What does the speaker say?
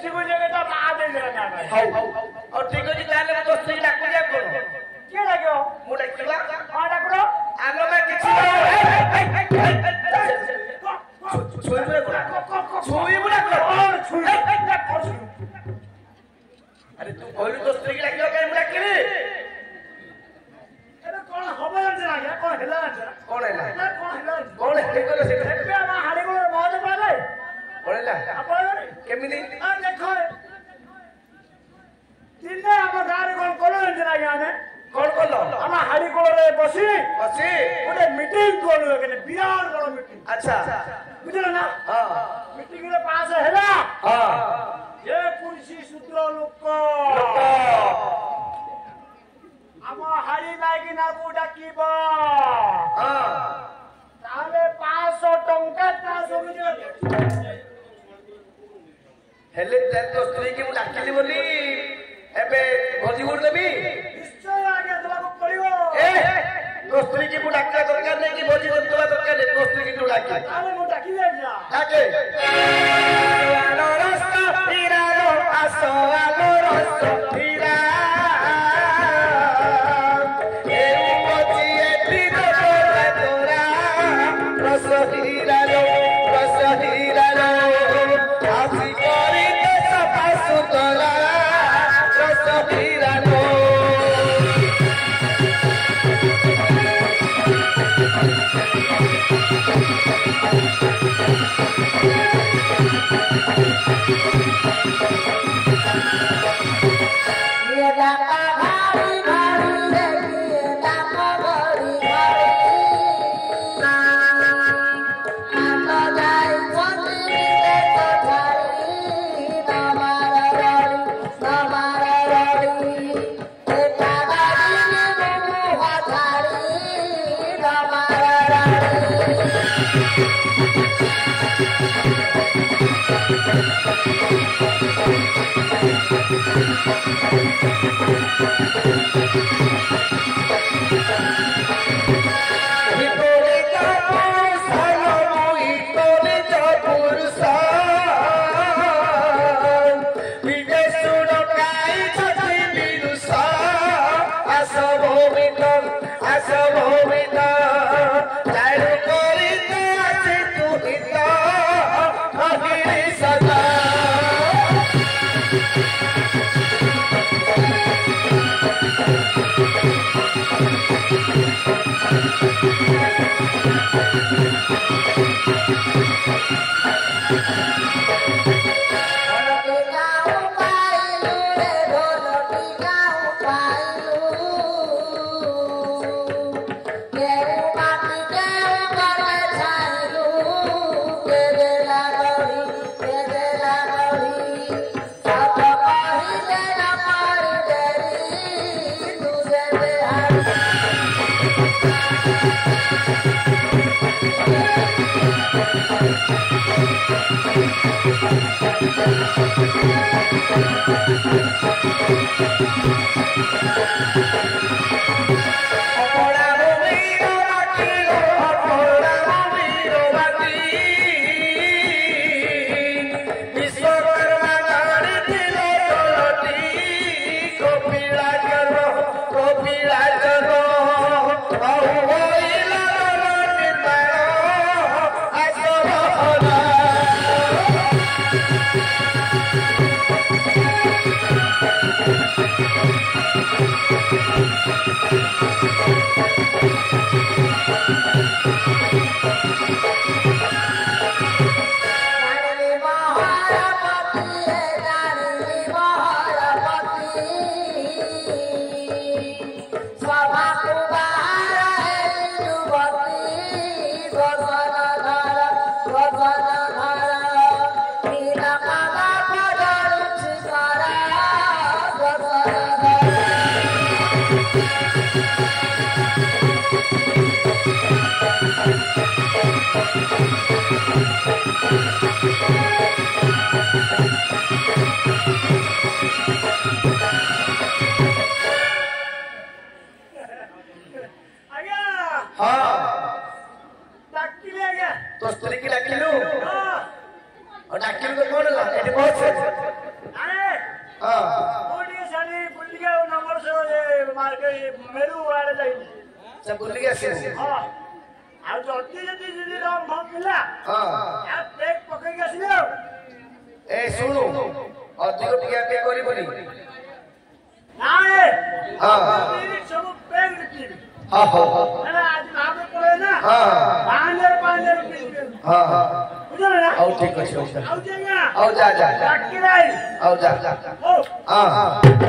शिव जगह बात और ठीक अच्छे ताले तो स्त्री डाक दिया कौन किए डाक्यो मु डाकिला हां डाकरो आलो में किछि छुई बुला छुई अरे तू कहलु तो स्त्री डाकिला काई मुडा केले अरे कोन हबो ना क्या कोन हेला कौन है कोन ठीक करे से पे हम हाड़ी को मौज पाले पड़ेला अपन केमिनी आ देखो दिने हम गारे कोन कोलो ना याने कौन कलो हम हाड़ी को रे बसी बसी ओटे मीटिंग कोलो के बिराट बड़ो मीटिंग अच्छा बुझलो ना हां मीटिंग रे पास हेला हां ये पुरुषी सूत्र लोक हम हाड़ी लागी ना को डाकीबो हां ताले 500 टंका ता समझो हेले तो स्त्री की डाकिली बोली एबे भोजी गुड़ देबी निश्चय आगे दबाको पड़िबो ए तो स्त्री की डाका दरकार नहीं कि भोजी गुड़ देबा दरकार नहीं तो स्त्री की डाकी ताले मो डाकी ले जा डाके आलो रास्ता हिरालो आसो आलो रास्ता हिरा ए भोजी ए पीरो तोरा रस हिरालो आसी करी के सफा सुतरा रस हिरालो तो स्त्री की डाकिलु और डाकिलु तो कौन ला एटी बहुत କୋଉଠି ସାରି ବୁଲିକି ଆଉ ନମ୍ବର ମେରୁ ଆଡେ ଯାଇନି ସେ ବୁଲିକି ଆସିବୁ। ହଁ ଆଉ ଯଦି ଯଦି ଭଲ ପିଲା ବ୍ରେକ୍ ପକେଇକି ଆସିବେ ଆଉ। ଏ ଶୁଣୁ ଅଧିକ ଟିକିଆ ଟିକେ କରିବନି। ସବୁ ବ୍ରେକ୍ ପିଇବି ହଉ ଆଜି ମାମୁଁ ପଳେଇ ନା ପିଇବି ବୁଝିଲ ନା। ହଉ ଠିକ ଅଛି ଆଉ ହଉ ଯା ଯା ଡାକି ନାହିଁ ହଉ ଯା ହଉ।